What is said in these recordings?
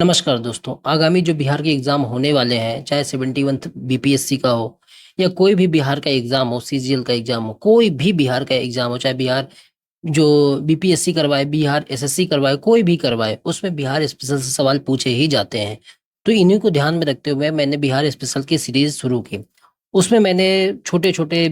नमस्कार दोस्तों। आगामी जो बिहार के एग्जाम होने वाले हैं, चाहे 71 बीपीएससी का हो या कोई भी बिहार का एग्जाम हो, सीजीएल का एग्जाम हो, कोई भी बिहार का एग्जाम हो, चाहे बिहार जो बीपीएससी करवाए, बिहार एसएससी करवाए, कोई भी करवाए, उसमें बिहार स्पेशल से सवाल पूछे ही जाते हैं। तो इन्हीं को ध्यान में रखते हुए मैंने बिहार स्पेशल की सीरीज शुरू की। उसमें मैंने छोटे छोटे,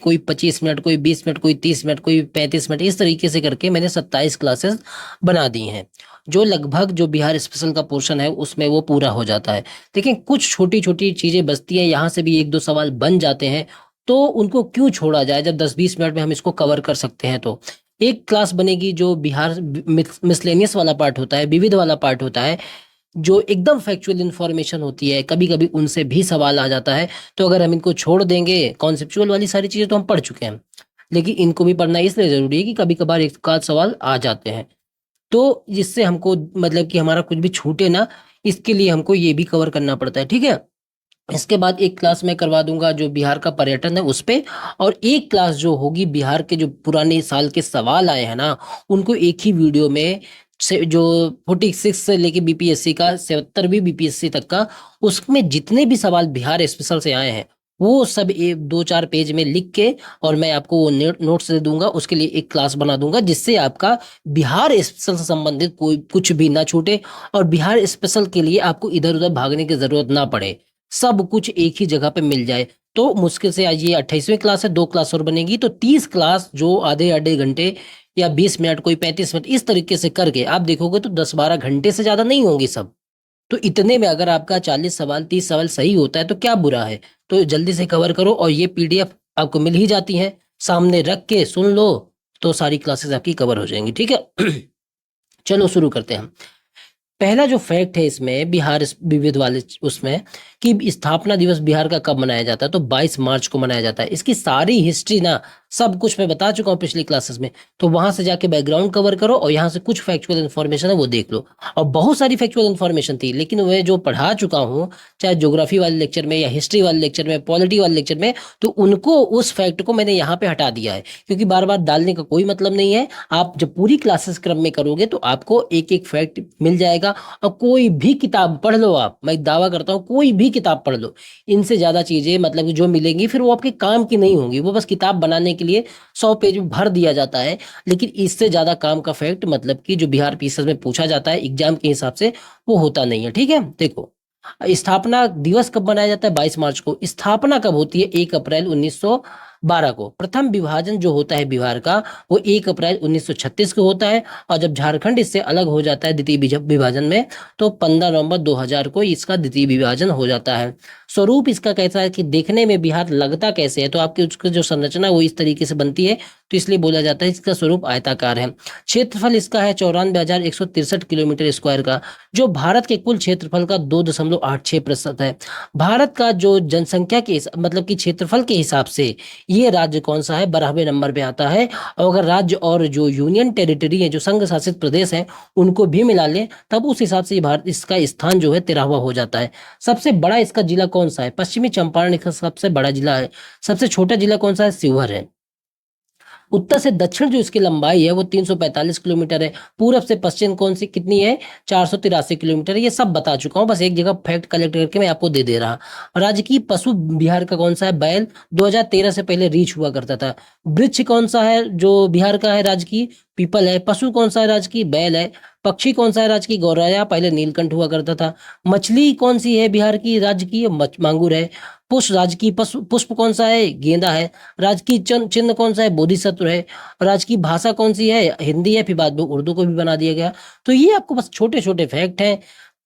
कोई 25 मिनट, कोई 20 मिनट, कोई 30 मिनट, कोई 35 मिनट, इस तरीके से करके मैंने 27 क्लासेस बना दी हैं। जो लगभग जो बिहार स्पेशल का पोर्शन है उसमें वो पूरा हो जाता है। लेकिन कुछ छोटी छोटी चीजें बचती हैं, यहाँ से भी एक दो सवाल बन जाते हैं। तो उनको क्यों छोड़ा जाए जब 10-20 मिनट में हम इसको कवर कर सकते हैं। तो एक क्लास बनेगी जो बिहार मिसलेनियस वाला पार्ट होता है, विविध वाला पार्ट होता है, जो एकदम फैक्चुअल इंफॉर्मेशन होती है, कभी कभी उनसे भी सवाल आ जाता है। तो अगर हम इनको छोड़ देंगे, कॉन्सेप्चुअल वाली सारी चीजें तो हम पढ़ चुके हैं, लेकिन इनको भी पढ़ना इसलिए जरूरी है कि कभी कभार एक आध सवाल आ जाते हैं। तो जिससे हमको मतलब कि हमारा कुछ भी छूटे ना, इसके लिए हमको ये भी कवर करना पड़ता है। ठीक है। इसके बाद एक क्लास मैं करवा दूंगा जो बिहार का पर्यटन है उस पे, और एक क्लास जो होगी बिहार के जो पुराने साल के सवाल आए हैं ना, उनको एक ही वीडियो में से जो 46 से लेके बीपीएससी का 77वीं बीपीएससी तक का, उसमें जितने भी सवाल बिहार स्पेशल से आए हैं वो सब एक दो चार पेज में लिख के, और मैं आपको वो नोट्स दे दूंगा, उसके लिए एक क्लास बना दूंगा जिससे आपका बिहार स्पेशल से संबंधित कोई कुछ भी ना छूटे, और बिहार स्पेशल के लिए आपको इधर उधर भागने की जरूरत ना पड़े, सब कुछ एक ही जगह पे मिल जाए। तो मुश्किल से आज ये 28वीं क्लास है, दो क्लास और बनेगी तो 30 क्लास, जो आधे आधे घंटे या 20 मिनट, कोई 35 मिनट, इस तरीके से करके आप देखोगे तो 10-12 घंटे से ज्यादा नहीं होंगी सब। तो इतने में अगर आपका 40 सवाल 30 सवाल सही होता है तो क्या बुरा है। तो जल्दी से कवर करो, और ये पीडीएफ आपको मिल ही जाती है, सामने रख के सुन लो तो सारी क्लासेस आपकी कवर हो जाएंगी। ठीक है। चलो शुरू करते हैं। पहला जो फैक्ट है इसमें बिहार विविध वाले उसमें, कि स्थापना दिवस बिहार का कब मनाया जाता है, तो 22 मार्च को मनाया जाता है। इसकी सारी हिस्ट्री ना, सब कुछ मैं बता चुका हूँ पिछली क्लासेस में। तो वहां से जाके बैकग्राउंड कवर करो, और यहाँ से कुछ फैक्चुअल इन्फॉर्मेशन है वो देख लो। और बहुत सारी फैक्चुअल इन्फॉर्मेशन थी, लेकिन मैं जो पढ़ा चुका हूँ, चाहे ज्योग्राफी वाले लेक्चर में या हिस्ट्री वाले लेक्चर में, पॉलिटी वाले लेक्चर में, तो उनको, उस फैक्ट को मैंने यहाँ पे हटा दिया है, क्योंकि बार बार डालने का कोई मतलब नहीं है। आप जब पूरी क्लासेस क्रम में करोगे तो आपको एक एक फैक्ट मिल जाएगा। और कोई भी किताब पढ़ लो आप, मैं दावा करता हूँ कोई भी किताब पढ़ लो, इनसे ज्यादा चीजें मतलब कि जो मिलेंगी फिर वो आपके काम की नहीं होंगी, वो बस किताब बनाने के लिए 100 पेज में भर दिया जाता है। लेकिन इससे ज्यादा काम का फैक्ट, मतलब कि जो बिहार पीएसएस में पूछा जाता है एग्जाम के हिसाब से, वो होता नहीं है। ठीक है। देखो, स्थापना दिवस कब मनाया जाता है? 22 मार्च को। स्थापना कब होती है? 1 अप्रैल 1912 को। प्रथम विभाजन जो होता है बिहार का, वो 1 अप्रैल 1936 को होता है। और जब झारखंड इससे अलग हो जाता है द्वितीय विभाजन में, तो 15 नवंबर 2000 को इसका द्वितीय विभाजन हो जाता है। स्वरूप इसका कैसा है कि देखने में बिहार लगता कैसे है, तो आपकी उसकी जो संरचना वो इस तरीके से बनती है, तो इसलिए बोला जाता है इसका स्वरूप आयताकार है। क्षेत्रफल इसका है 94,163 किलोमीटर स्क्वायर का, जो भारत के कुल क्षेत्रफल का 2.86% है। भारत का जो जनसंख्या के मतलब कि क्षेत्रफल के हिसाब से ये राज्य कौन सा है, 12वें नंबर पे आता है। और अगर राज्य और जो यूनियन टेरिटरी है, जो संघ शासित प्रदेश है, उनको भी मिला लें, तब उस हिसाब से भारत इसका स्थान जो है 13वां हो जाता है। सबसे बड़ा इसका जिला कौन सा है? पश्चिमी चंपारण इसका सबसे बड़ा जिला है। सबसे छोटा जिला कौन सा है? शिवहर है। उत्तर से दक्षिण जो इसकी लंबाई है वो 345 किलोमीटर है। पूरब से पश्चिम कौन सी कितनी है? 483 किलोमीटर। ये सब बता चुका हूँ, बस एक जगह फैक्ट कलेक्ट करके मैं आपको दे दे रहा। राज्य की पशु बिहार का कौन सा है? बैल। 2013 से पहले रीछ हुआ करता था। वृक्ष कौन सा है जो बिहार का है? राज्य की पीपल है। पशु कौन सा है? राज्य की बैल है। पक्षी कौन सा है? राज्य की गौरैया, पहले नीलकंठ हुआ करता था। मछली कौन सी है बिहार की? राज्य की मांगुर है। पुष्प राज्य की पुष्प कौन सा है? गेंदा है। राजकीय चिन्ह कौन सा है? बोधिसत्व है। राजकीय भाषा कौन सी है? हिंदी है, फिर बाद में उर्दू को भी बना दिया गया। तो ये आपको बस छोटे छोटे फैक्ट हैं,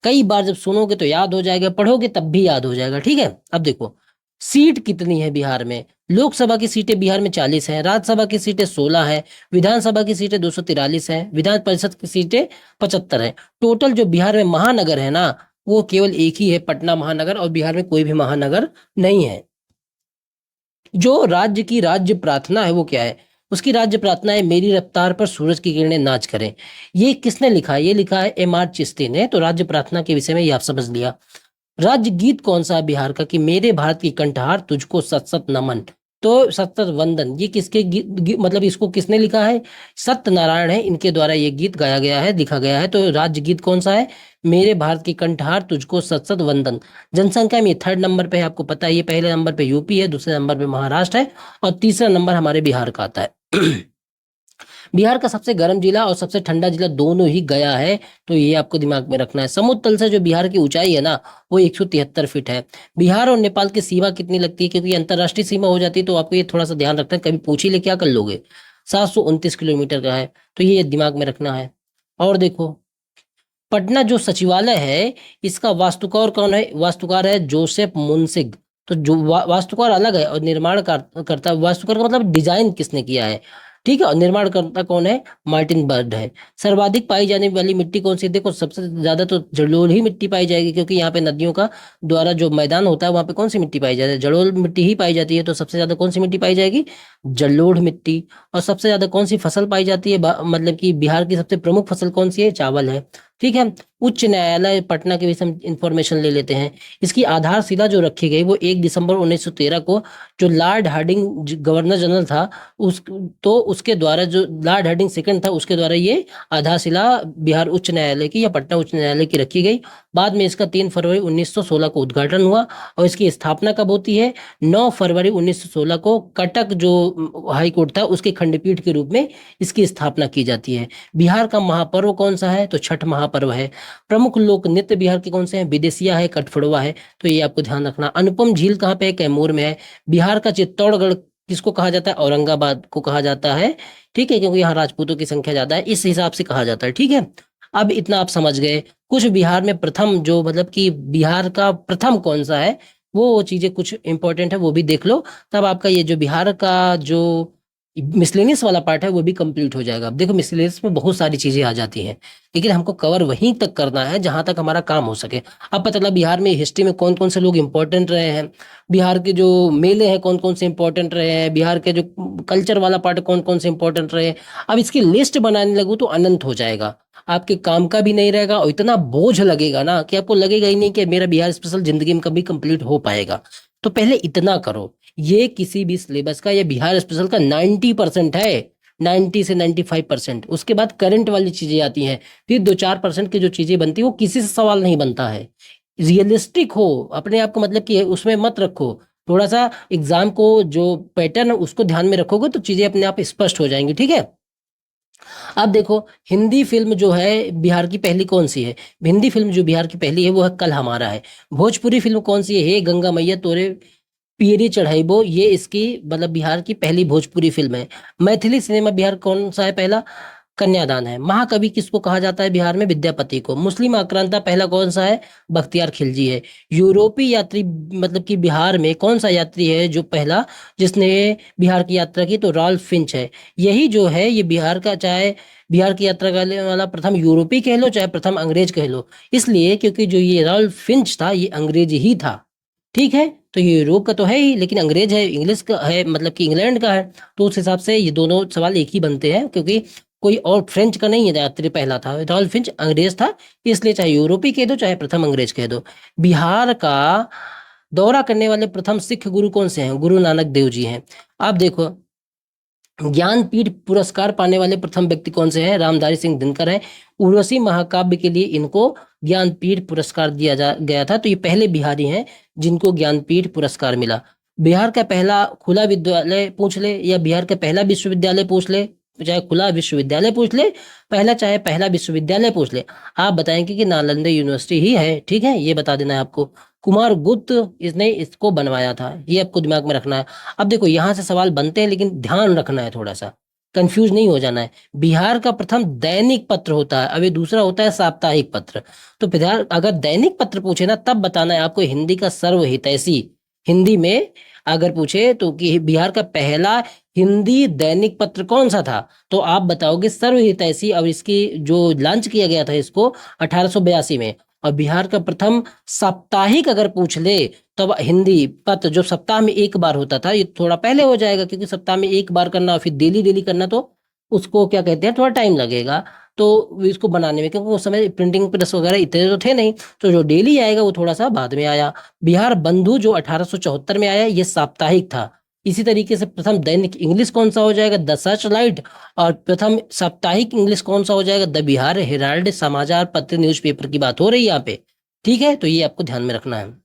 कई बार जब सुनोगे तो याद हो जाएगा, पढ़ोगे तब भी याद हो जाएगा। ठीक है। अब देखो, सीट कितनी है बिहार में? लोकसभा की सीटें बिहार में 40 है, राज्यसभा की सीटें 16 है, विधानसभा की सीटें 243 है, विधान परिषद की सीटें 75 है। टोटल जो बिहार में महानगर है ना, वो केवल एक ही है, पटना महानगर, और बिहार में कोई भी महानगर नहीं है। जो राज्य की राज्य प्रार्थना है वो क्या है? उसकी राज्य प्रार्थना है, मेरी रफ्तार पर सूरज की किरणें नाच करें। ये किसने लिखा है? ये लिखा है एम आर चिश्ती ने। तो राज्य प्रार्थना के विषय में ये आप समझ लिया। राज्य गीत कौन सा है बिहार का? कि मेरे भारत की कंठहार तुझको सत सत नमन। तो सत सत वंदन, ये किसके मतलब इसको किसने लिखा है? सत्यनारायण है, इनके द्वारा ये गीत गाया गया है, लिखा गया है। तो राज्य गीत कौन सा है? मेरे भारत की कंठहार तुझको सत सत वंदन। जनसंख्या में 3rd नंबर पे है, आपको पता है। ये पहले नंबर पे यूपी है, दूसरे नंबर पे महाराष्ट्र है और तीसरा नंबर हमारे बिहार का आता है। बिहार का सबसे गर्म जिला और सबसे ठंडा जिला दोनों ही गया है, तो ये आपको दिमाग में रखना है। समुद्र तल से जो बिहार की ऊंचाई है ना, वो 173 फीट है। बिहार और नेपाल की सीमा कितनी लगती है, क्योंकि अंतरराष्ट्रीय सीमा हो जाती है, तो आपको ये थोड़ा सा ध्यान रखना है, कभी पूछ ही ले क्या कर लोगे। 729 किलोमीटर का है, तो ये दिमाग में रखना है। और देखो, पटना जो सचिवालय है, इसका वास्तुकार कौन है? वास्तुकार है जोसेफ मुंसिग। तो जो वास्तुकार अलग है और निर्माण करता, वास्तुकार का मतलब डिजाइन किसने किया है, ठीक है। और निर्माणकर्ता कौन है? मार्टिन बर्ड है। सर्वाधिक पाई जाने वाली मिट्टी कौन सी है? देखो, सबसे ज्यादा तो जलोढ़ ही मिट्टी पाई जाएगी, क्योंकि यहाँ पे नदियों का द्वारा जो मैदान होता है, वहां पे कौन सी मिट्टी पाई जाती है? जलोढ़ मिट्टी ही पाई जाती है। तो सबसे ज्यादा कौन सी मिट्टी पाई जाएगी? जलोढ़ मिट्टी। और सबसे ज्यादा कौन सी फसल पाई जाती है? मतलब कि बिहार की सबसे प्रमुख फसल कौन सी है? चावल है, ठीक है। उच्च न्यायालय पटना के विषय में इंफॉर्मेशन ले लेते हैं। इसकी आधारशिला जो रखी गई वो 1 दिसंबर 1913 को, जो लॉर्ड हार्डिंग गवर्नर जनरल था, उस तो उसके द्वारा, जो लॉर्ड हार्डिंग सेकंड था, उसके द्वारा ये आधारशिला बिहार उच्च न्यायालय की या पटना उच्च न्यायालय की रखी गई। बाद में इसका 3 फरवरी 1916 को उद्घाटन हुआ और इसकी स्थापना कब होती है? 9 फरवरी 1916 को कटक जो हाई कोर्ट था, उसके खंडपीठ के रूप में इसकी स्थापना की जाती है। बिहार का महापर्व कौन सा है? तो छठ महापर्व है। प्रमुख लोक नृत्य बिहार के कौन से हैं? विदेशिया है, कठफोड़वा है, तो ये आपको ध्यान रखना। अनुपम झील कहाँ पे है? कैमूर में है। बिहार का चित्तौड़गढ़ किसको कहा जाता है? औरंगाबाद को कहा जाता है, ठीक है, क्योंकि यहाँ राजपूतों की संख्या ज्यादा है, इस हिसाब से कहा जाता है, ठीक है। अब इतना आप समझ गए। कुछ बिहार में प्रथम, जो मतलब कि बिहार का प्रथम कौन सा है, वो चीजें कुछ इंपॉर्टेंट है, वो भी देख लो। तब आपका ये जो बिहार का जो मिसलेनियस वाला पार्ट है वो भी कंप्लीट हो जाएगा। अब देखो, मिसलेनियस में बहुत सारी चीजें आ जाती हैं, लेकिन हमको कवर वहीं तक करना है जहां तक हमारा काम हो सके। अब पता चला बिहार में हिस्ट्री में कौन कौन से लोग इंपॉर्टेंट रहे हैं, बिहार के जो मेले हैं कौन कौन से इंपॉर्टेंट रहे हैं, बिहार के जो कल्चर वाला पार्ट कौन कौन से इंपॉर्टेंट रहे हैं। अब इसकी लिस्ट बनाने लगूँ तो अनंत हो जाएगा, आपके काम का भी नहीं रहेगा और इतना बोझ लगेगा ना कि आपको लगेगा ही नहीं कि मेरा बिहार स्पेशल जिंदगी में कभी कंप्लीट हो पाएगा। तो पहले इतना करो। ये किसी भी सिलेबस का, ये बिहार स्पेशल का 90% है, 90 से 95%। उसके बाद करंट वाली चीजें आती हैं, फिर 2-4% की जो चीजें बनती है वो किसी से सवाल नहीं बनता है। रियलिस्टिक हो अपने आप को, मतलब कि उसमें मत रखो। थोड़ा सा एग्जाम को जो पैटर्न है उसको ध्यान में रखोगे तो चीजें अपने आप स्पष्ट हो जाएंगी, ठीक है। अब देखो, हिंदी फिल्म जो है बिहार की पहली कौन सी है? हिंदी फिल्म जो बिहार की पहली है वो है कल हमारा है। भोजपुरी फिल्म कौन सी है? हे गंगा मैया तोरे पियरी चढ़ाइबो, ये इसकी मतलब बिहार की पहली भोजपुरी फिल्म है। मैथिली सिनेमा बिहार कौन सा है? पहला कन्यादान है। महाकवि किसको कहा जाता है बिहार में? विद्यापति को। मुस्लिम आक्रांता पहला कौन सा है? बख्तियार खिलजी है। यूरोपीय यात्री मतलब कि बिहार में कौन सा यात्री है जो पहला, जिसने बिहार की यात्रा की? तो रॉल्फ फिंच है। यही जो है ये बिहार का, चाहे बिहार की यात्रा करने वाला प्रथम यूरोपीय कह लो चाहे प्रथम अंग्रेज कह लो, इसलिए क्योंकि जो ये रॉल्फ फिंच था ये अंग्रेज ही था, ठीक है। तो ये यूरोप का तो है ही, लेकिन अंग्रेज है, इंग्लिश का है, मतलब कि इंग्लैंड का है। तो उस हिसाब से ये दोनों सवाल एक ही बनते हैं, क्योंकि कोई और फ्रेंच का नहीं है यात्री पहला था, रॉल्फ फिंच अंग्रेज था। इसलिए चाहे यूरोपीय कह दो चाहे प्रथम अंग्रेज कह दो। बिहार का दौरा करने वाले प्रथम सिख गुरु कौन से हैं? गुरु नानक देव जी हैं। अब देखो, ज्ञानपीठ पुरस्कार पाने वाले प्रथम व्यक्ति कौन से हैं? रामधारी सिंह दिनकर है। उर्वशी महाकाव्य के लिए इनको ज्ञानपीठ पुरस्कार दिया गया था, तो ये पहले बिहारी हैं जिनको ज्ञानपीठ पुरस्कार मिला। बिहार का पहला खुला विद्यालय पूछ ले या बिहार का पहला विश्वविद्यालय पूछ ले, चाहे खुला विश्वविद्यालय पूछ ले पहला, चाहे पहला विश्वविद्यालय पूछ ले, आप बताएंगे कि नालंदा यूनिवर्सिटी ही है, ठीक है, ये बता देना है आपको। कुमार गुप्त इसने इसको बनवाया था, ये आपको दिमाग में रखना है। अब देखो, यहाँ से सवाल बनते हैं लेकिन ध्यान रखना है, थोड़ा सा कंफ्यूज नहीं हो जाना है। बिहार का प्रथम दैनिक पत्र होता है, अब ये दूसरा होता है साप्ताहिक पत्र। तो बिहार अगर दैनिक पत्र पूछे ना, तब बताना है आपको हिंदी का सर्वहितैषी। हिंदी में अगर पूछे तो कि बिहार का पहला हिंदी दैनिक पत्र कौन सा था, तो आप बताओगे सर्वहितैषी। और इसकी जो लॉन्च किया गया था इसको 1882 में। और बिहार का प्रथम साप्ताहिक अगर पूछ ले, तब हिंदी पत्र जो सप्ताह में एक बार होता था, ये थोड़ा पहले हो जाएगा, क्योंकि सप्ताह में एक बार करना और फिर डेली डेली करना, तो उसको क्या कहते हैं, थोड़ा टाइम लगेगा तो इसको बनाने में, क्योंकि उस समय प्रिंटिंग प्रेस वगैरह इतने तो थे नहीं। तो जो डेली आएगा वो थोड़ा सा बाद में आया। बिहार बंधु जो 1874 में आया, ये साप्ताहिक था। इसी तरीके से प्रथम दैनिक इंग्लिश कौन सा हो जाएगा, द सर्च लाइट, और प्रथम साप्ताहिक इंग्लिश कौन सा हो जाएगा, द बिहार हेराल्ड, समाचार पत्र न्यूज़पेपर की बात हो रही है यहाँ पे, ठीक है। तो ये आपको ध्यान में रखना है।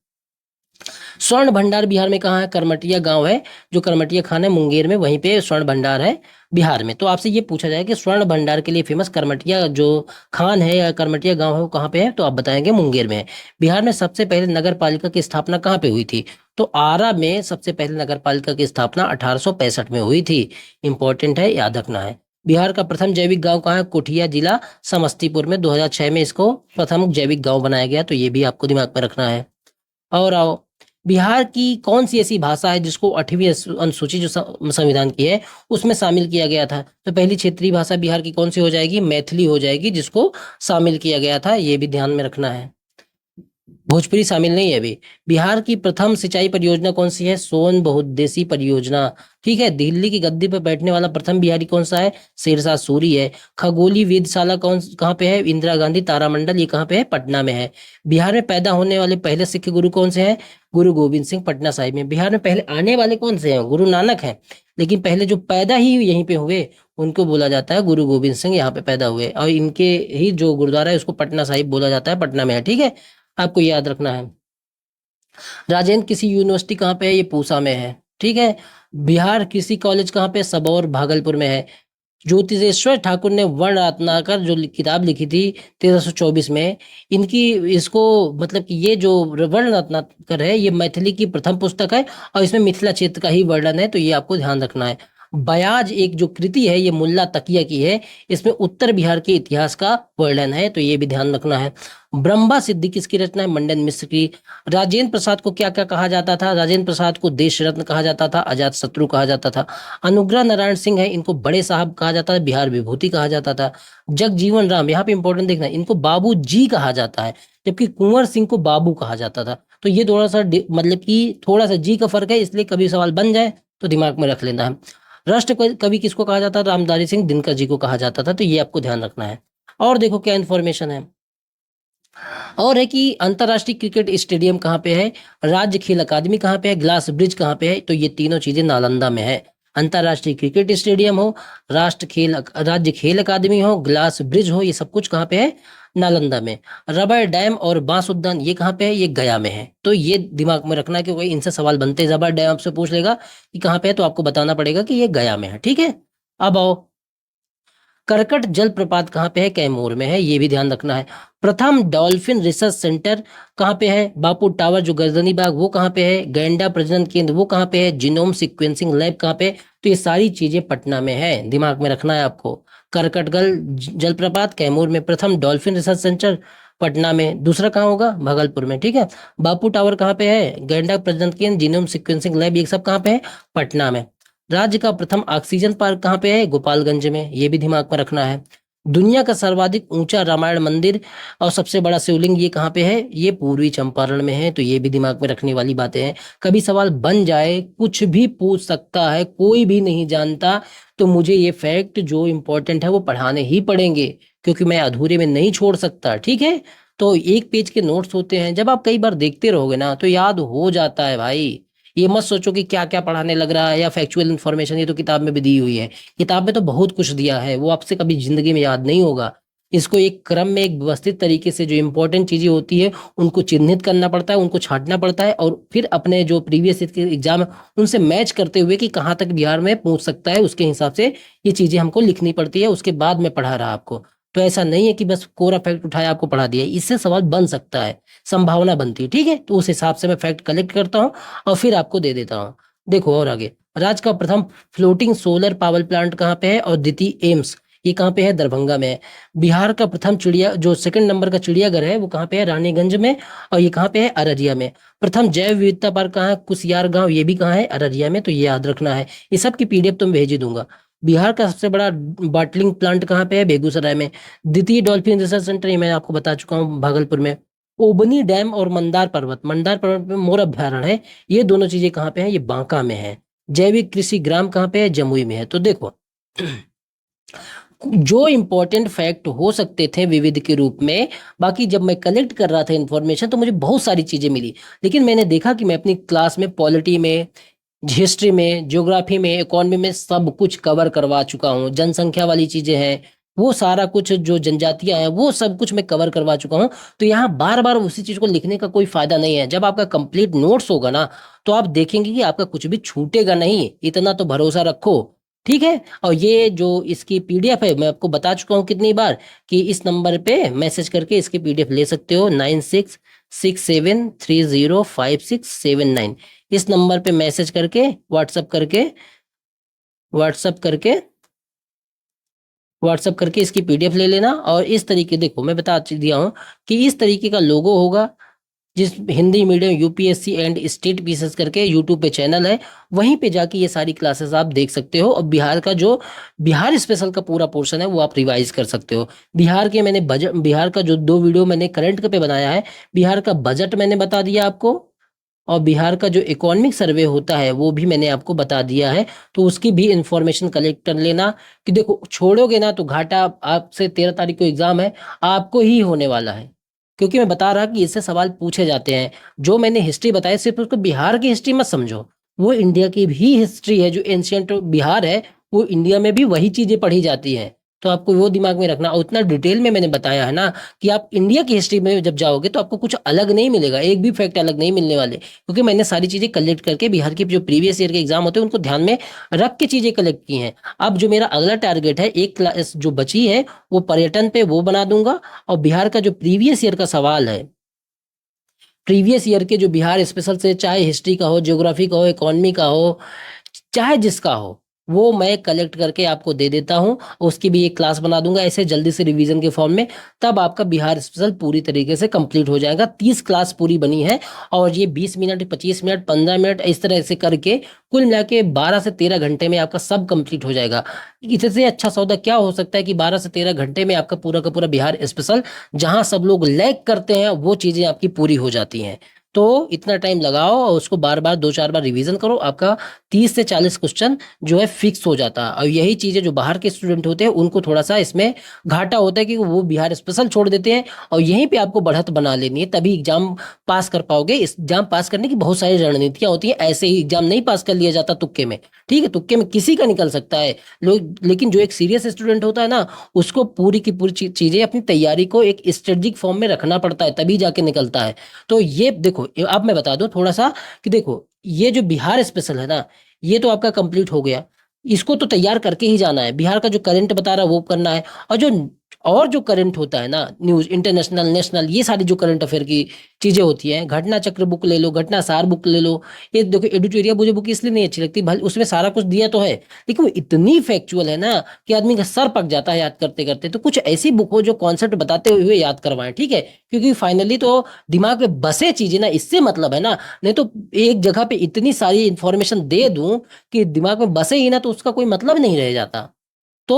स्वर्ण भंडार बिहार में कहाँ है, करमटिया गांव है, जो करमटिया खान है मुंगेर में, वहीं पे स्वर्ण भंडार है बिहार में। तो आपसे ये पूछा जाए कि स्वर्ण भंडार के लिए फेमस करमटिया जो खान है या करमटिया गांव है वो कहाँ पे है, तो आप बताएंगे मुंगेर में है। बिहार में सबसे पहले नगर पालिका की स्थापना कहाँ पे हुई थी, तो आरा में सबसे पहले नगर पालिका की स्थापना 1865 में हुई थी। इंपॉर्टेंट है, याद रखना है। बिहार का प्रथम जैविक गांव कहाँ है, कोठिया जिला समस्तीपुर में 2006 में इसको प्रथम जैविक गांव बनाया गया, तो ये भी आपको दिमाग में रखना है। और आओ, बिहार की कौन सी ऐसी भाषा है जिसको 8वीं अनुसूची जो संविधान की है उसमें शामिल किया गया था, तो पहली क्षेत्रीय भाषा बिहार की कौन सी हो जाएगी, मैथिली हो जाएगी, जिसको शामिल किया गया था, ये भी ध्यान में रखना है। भोजपुरी शामिल नहीं है अभी। बिहार की प्रथम सिंचाई परियोजना कौन सी है, सोन बहुउद्देशीय परियोजना, ठीक है। दिल्ली की गद्दी पर बैठने वाला प्रथम बिहारी कौन सा है, शेरशाह सूरी है। खगोली वेधशाला कहाँ पे है, इंदिरा गांधी तारामंडल, ये कहाँ पे है, पटना में है। बिहार में पैदा होने वाले पहले सिख गुरु कौन से हैं, गुरु गोविंद सिंह, पटना साहिब में। बिहार में पहले आने वाले कौन से हैं, गुरु नानक हैं, लेकिन पहले जो पैदा ही यहीं पे हुए उनको बोला जाता है गुरु गोविंद सिंह, यहाँ पे पैदा हुए, और इनके ही जो गुरुद्वारा है उसको पटना साहिब बोला जाता है, पटना में है, ठीक है। आपको याद रखना है। राजेंद्र कृषि यूनिवर्सिटी कहाँ पे है, ये पूसा में है, ठीक है। बिहार कृषि कॉलेज कहाँ पे, सबौर भागलपुर में है। ज्योतिषेश्वर ठाकुर ने वर्ण रत्नाकर जो किताब लिखी थी 1324 में, इनकी इसको मतलब कि ये जो वर्ण रत्नाकर है ये मैथिली की प्रथम पुस्तक है, और इसमें मिथिला क्षेत्र का ही वर्णन है, तो ये आपको ध्यान रखना है। बयाज एक जो कृति है ये मुल्ला तकिया की है, इसमें उत्तर बिहार के इतिहास का वर्णन है, तो ये भी ध्यान रखना है। ब्रह्मा सिद्धि किसकी रचना है, मंडन मिश्र की। राजेंद्र प्रसाद को क्या क्या कहा जाता था, राजेंद्र प्रसाद को देश रत्न कहा जाता था, अजात शत्रु कहा जाता था। अनुग्रह नारायण सिंह है, इनको बड़े साहब कहा जाता है, बिहार विभूति कहा जाता था। जगजीवन राम, यहाँ पे इंपॉर्टेंट देखना, इनको बाबू जी कहा जाता है, जबकि कुंवर सिंह को बाबू कहा जाता था। तो ये थोड़ा सा मतलब कि थोड़ा सा जी का फर्क है, इसलिए कभी सवाल बन जाए तो दिमाग में रख लेना है। राष्ट्र कवि किसको कहा जाता है, रामधारी सिंह दिनकर जी को कहा जाता था, तो ये आपको ध्यान रखना है। और देखो क्या इन्फॉर्मेशन है, और है कि अंतरराष्ट्रीय क्रिकेट स्टेडियम कहाँ पे है, राज्य खेल अकादमी कहाँ पे है, ग्लास ब्रिज कहाँ पे है, तो ये तीनों चीजें नालंदा में है। अंतरराष्ट्रीय क्रिकेट स्टेडियम हो, राज्य खेल अकादमी हो, ग्लास ब्रिज हो, ये सब कुछ कहाँ पे है, नालंदा में। रबर डैम और बांस उद्यान ये कहाँ पे है, ये गया में है। तो ये दिमाग में रखना, क्योंकि इनसे सवाल बनते हैं। रबर डैम आपसे पूछ लेगा कि कहाँ पे है, तो आपको बताना पड़ेगा कि ये गया में है, ठीक है। अब आओ, करकट जलप्रपात कहाँ पे है, कैमूर में है, ये भी ध्यान रखना है। प्रथम डॉल्फिन रिसर्च सेंटर कहाँ पे है, बापू टावर जो गर्दनी बाग वो कहाँ पे है, गैंडा प्रजनन केंद्र वो कहाँ पे है, जीनोम सीक्वेंसिंग लैब कहाँ पे है, तो ये सारी चीजें पटना में है, दिमाग में रखना है आपको। करकटगल जलप्रपात कैमूर में, प्रथम डॉल्फिन रिसर्च सेंटर पटना में, दूसरा कहाँ होगा, भागलपुर में, ठीक है। बापू टावर कहाँ पे है, गैंडा प्रजनन केंद्र, जीनोम सीक्वेंसिंग लैब, ये सब कहाँ पे है, पटना में। राज्य का प्रथम ऑक्सीजन पार्क कहाँ पे है, गोपालगंज में, ये भी दिमाग में रखना है। दुनिया का सर्वाधिक ऊंचा रामायण मंदिर और सबसे बड़ा शिवलिंग ये कहाँ पे है, ये पूर्वी चंपारण में है, तो ये भी दिमाग में रखने वाली बातें हैं। कभी सवाल बन जाए, कुछ भी पूछ सकता है, कोई भी नहीं जानता, तो मुझे ये फैक्ट जो इंपॉर्टेंट है वो पढ़ाने ही पड़ेंगे, क्योंकि मैं अधूरे में नहीं छोड़ सकता, ठीक है। तो एक पेज के नोट्स होते हैं, जब आप कई बार देखते रहोगे ना तो याद हो जाता है भाई। ये मत सोचो कि क्या क्या पढ़ाने लग रहा है या फैक्चुअल इन्फॉर्मेशन, ये तो किताब में भी दी हुई है। किताब में तो बहुत कुछ दिया है, वो आपसे कभी जिंदगी में याद नहीं होगा। इसको एक क्रम में, एक व्यवस्थित तरीके से जो इंपॉर्टेंट चीजें होती है उनको चिन्हित करना पड़ता है, उनको छांटना पड़ता है, और फिर अपने जो प्रीवियस एग्जाम है उनसे मैच करते हुए कि कहाँ तक बिहार में पूछ सकता है, उसके हिसाब से ये चीजें हमको लिखनी पड़ती है। उसके बाद में पढ़ा रहा आपको, तो ऐसा नहीं है कि बस कोरा फैक्ट उठाया आपको पढ़ा दिया, इससे सवाल बन सकता है, संभावना बनती है, ठीक है। तो उस हिसाब से मैं फैक्ट कलेक्ट करता हूँ और फिर आपको दे देता हूँ। देखो और आगे, राज्य का प्रथम फ्लोटिंग सोलर पावर प्लांट कहाँ पे है, और द्वितीय एम्स ये कहाँ पे है, दरभंगा में है। बिहार का प्रथम चिड़िया जो सेकंड नंबर का चिड़ियाघर है वो कहाँ पे है, रानीगंज में, और ये कहाँ पे है, अररिया में। प्रथम जैव विविधता पार्क कहाँ है, कुसियार गांव, ये भी कहाँ है, अररिया में, तो ये याद रखना है। ये सब की पीडीएफ तो मैं भेज ही दूंगा। बिहार का सबसे बड़ा बॉटलिंग प्लांट कहाँ पे है, बेगूसराय में। द्वितीय डॉल्फिन रिसर्च सेंटर ये मैं आपको बता चुका हूँ, भागलपुर में। ओबनी डैम और मंदार पर्वत में मोर अभ्यारण्य है, ये दोनों चीजें कहाँ पे हैं, ये बांका में है। जैविक कृषि ग्राम कहाँ पे है, जमुई में है। तो देखो जो इंपॉर्टेंट फैक्ट हो सकते थे विविध के रूप में, बाकी जब मैं कलेक्ट कर रहा था इन्फॉर्मेशन तो मुझे बहुत सारी चीजें मिली, लेकिन मैंने देखा कि मैं अपनी क्लास में पॉलिटी में हिस्ट्री में, ज्योग्राफी में, इकोनॉमी में सब कुछ कवर करवा चुका हूँ। जनसंख्या वाली चीजें हैं, वो सारा कुछ जो जनजातियां हैं वो सब कुछ मैं कवर करवा चुका हूँ। तो यहाँ बार बार उसी चीज को लिखने का कोई फायदा नहीं है। जब आपका कंप्लीट नोट्स होगा ना, तो आप देखेंगे कि आपका कुछ भी छूटेगा नहीं, इतना तो भरोसा रखो। ठीक है। और ये जो इसकी पीडीएफ है, मैं आपको बता चुका हूँ कितनी बार कि इस नंबर पे मैसेज करके इसकी पीडीएफ ले सकते हो, 9667305679। इस नंबर पे मैसेज करके, व्हाट्सअप करके इसकी पीडीएफ ले लेना। और इस तरीके, देखो मैं बता दिया हूँ कि इस तरीके का लोगो होगा। जिस Hindi medium UPSC and state pieces करके यूट्यूब पे चैनल है, वहीं पे जाके ये सारी क्लासेस आप देख सकते हो। और बिहार स्पेशल का पूरा पोर्शन है वो आप रिवाइज कर सकते हो। बिहार का जो 2 वीडियो मैंने करंट पे बनाया है, बिहार का बजट मैंने बता दिया आपको, और बिहार का जो इकोनॉमिक सर्वे होता है वो भी मैंने आपको बता दिया है। तो उसकी भी इंफॉर्मेशन कलेक्ट कर लेना, कि देखो छोड़ोगे ना तो घाटा, आपसे 13 तारीख को एग्जाम है, आपको ही होने वाला है। क्योंकि मैं बता रहा कि इससे सवाल पूछे जाते हैं। जो मैंने हिस्ट्री बताई, सिर्फ उसको बिहार की हिस्ट्री मत समझो, वो इंडिया की भी हिस्ट्री है। जो एंशियंट बिहार है, वो इंडिया में भी वही चीजें पढ़ी जाती है। तो आपको वो दिमाग में रखना। और उतना डिटेल में मैंने बताया है ना, कि आप इंडिया की हिस्ट्री में जब जाओगे तो आपको कुछ अलग नहीं मिलेगा, एक भी फैक्ट अलग नहीं मिलने वाले। क्योंकि मैंने सारी चीजें कलेक्ट करके बिहार के जो प्रीवियस ईयर के एग्जाम होते हैं उनको ध्यान में रख के चीजें कलेक्ट की हैं। अब जो मेरा अगला टारगेट है, एक क्लास जो बची है वो पर्यटन पे वो बना दूंगा। और बिहार का जो प्रीवियस ईयर का सवाल है, प्रीवियस ईयर के जो बिहार स्पेशल से, चाहे हिस्ट्री का हो, ज्योग्राफी का हो, इकोनॉमी का हो, चाहे जिसका हो, वो मैं कलेक्ट करके आपको दे देता हूँ। उसकी भी एक क्लास बना दूंगा ऐसे जल्दी से रिवीजन के फॉर्म में। तब आपका बिहार स्पेशल पूरी तरीके से कंप्लीट हो जाएगा। 30 क्लास पूरी बनी है, और ये 20 मिनट, 25 मिनट, 15 मिनट इस तरह से करके कुल मिला के 12 से 13 घंटे में आपका सब कंप्लीट हो जाएगा। इससे अच्छा सौदा क्या हो सकता है कि 12 से 13 घंटे में आपका पूरा का पूरा बिहार स्पेशल, जहां सब लोग लैग करते हैं, वो चीजें आपकी पूरी हो जाती हैं। तो इतना टाइम लगाओ और उसको बार बार 2-4 बार रिवीजन करो, आपका 30 से 40 क्वेश्चन जो है फिक्स हो जाता है। और यही चीजें जो बाहर के स्टूडेंट होते हैं उनको थोड़ा सा इसमें घाटा होता है, कि वो बिहार स्पेशल छोड़ देते हैं। और यहीं पे आपको बढ़त बना लेनी है, तभी एग्जाम पास कर पाओगे। इस एग्जाम पास करने की बहुत सारी रणनीतियां होती हैं, ऐसे ही एग्जाम नहीं पास कर लिया जाता तुक्के में। ठीक है, तुक्के में किसी का निकल सकता है लोग, लेकिन जो एक सीरियस स्टूडेंट होता है ना, उसको पूरी की पूरी चीजें, अपनी तैयारी को एक स्ट्रेटेजिक फॉर्म में रखना पड़ता है, तभी जाके निकलता है। तो ये देखो, अब मैं बता दूं थोड़ा सा कि देखो, ये जो बिहार स्पेशल है ना, ये तो आपका कंप्लीट हो गया। इसको तो तैयार करके ही जाना है। बिहार का जो करंट बता रहा है वो करना है। और जो करंट होता है ना, न्यूज, इंटरनेशनल, नेशनल, ये सारी जो करंट अफेयर की चीजें होती हैं, घटना चक्र बुक ले लो, घटना सार बुक ले लो। ये देखो, एडिटोरियल मुझे बुक इसलिए नहीं अच्छी लगती, भले उसमें सारा कुछ दिया तो है, लेकिन वो इतनी फैक्चुअल है ना कि आदमी का सर पक जाता है याद करते करते। तो कुछ ऐसी बुक हो जो कॉन्सेप्ट बताते हुए याद करवाएं। ठीक है, क्योंकि फाइनली तो दिमाग में बसे चीजें ना, इससे मतलब है ना। नहीं तो एक जगह पे इतनी सारी इंफॉर्मेशन दे दूं कि दिमाग में बसे ही ना, तो उसका कोई मतलब नहीं रह जाता। तो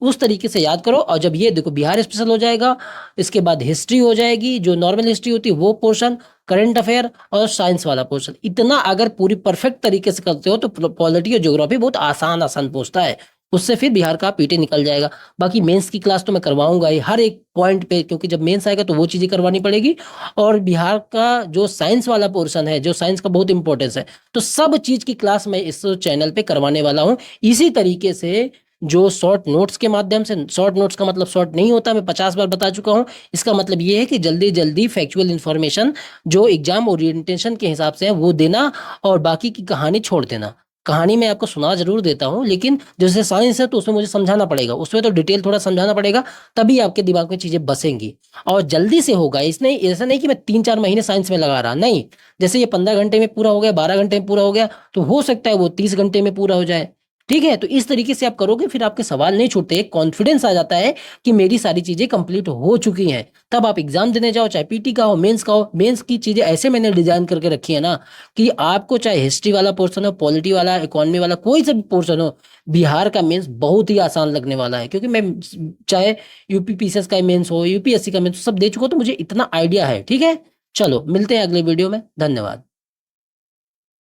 उस तरीके से याद करो। और जब ये देखो बिहार स्पेशल हो जाएगा, इसके बाद हिस्ट्री हो जाएगी, जो नॉर्मल हिस्ट्री होती है वो पोर्शन, करंट अफेयर और साइंस वाला पोर्शन। इतना अगर पूरी परफेक्ट तरीके से करते हो तो पॉलिटी और ज्योग्राफी बहुत आसान आसान पूछता है, उससे फिर बिहार का पीटे निकल जाएगा। बाकी मेंस की क्लास तो मैं करवाऊंगा ही हर एक पॉइंट पे, क्योंकि जब मेंस आएगा तो वो चीजें करवानी पड़ेगी। और बिहार का जो साइंस वाला पोर्शन है, जो साइंस का बहुत इंपॉर्टेंस है, तो सब चीज की क्लास मैं इस चैनल पे करवाने वाला हूँ। इसी तरीके से जो शॉर्ट नोट्स के माध्यम से, शॉर्ट नोट्स का मतलब शॉर्ट नहीं होता, मैं 50 बार बता चुका हूँ। इसका मतलब ये है कि जल्दी जल्दी फैक्चुअल इन्फॉर्मेशन जो एग्जाम ओरिएंटेशन के हिसाब से है वो देना, और बाकी की कहानी छोड़ देना। कहानी मैं आपको सुना जरूर देता हूँ, लेकिन जैसे साइंस है तो उसमें मुझे समझाना पड़ेगा, उसमें तो डिटेल थोड़ा समझाना पड़ेगा, तभी आपके दिमाग में चीजें बसेंगी। और जल्दी से होगा, इसने ऐसा नहीं कि मैं 3-4 महीने साइंस में लगा रहा, नहीं। जैसे ये 15 घंटे में पूरा हो गया, 12 घंटे में पूरा हो गया, तो हो सकता है वो 30 घंटे में पूरा हो जाए। ठीक है, तो इस तरीके से आप करोगे, फिर आपके सवाल नहीं छूटते, एक कॉन्फिडेंस आ जाता है कि मेरी सारी चीजें कंप्लीट हो चुकी हैं। तब आप एग्जाम देने जाओ, चाहे पीटी का हो, मेंस का हो। मेंस की चीजें ऐसे मैंने डिजाइन करके रखी है ना, कि आपको चाहे हिस्ट्री वाला पोर्शन हो, पॉलिटी वाला, इकोनॉमी वाला, कोई सा भी पोर्शन हो, बिहार का मेंस बहुत ही आसान लगने वाला है। क्योंकि मैं चाहे यूपी पीसीएस का मेंस हो, यूपीएससी का मेंस, सब दे चुका हूं, तो मुझे इतना आइडिया है। ठीक है, चलो मिलते हैं अगले वीडियो में। धन्यवाद।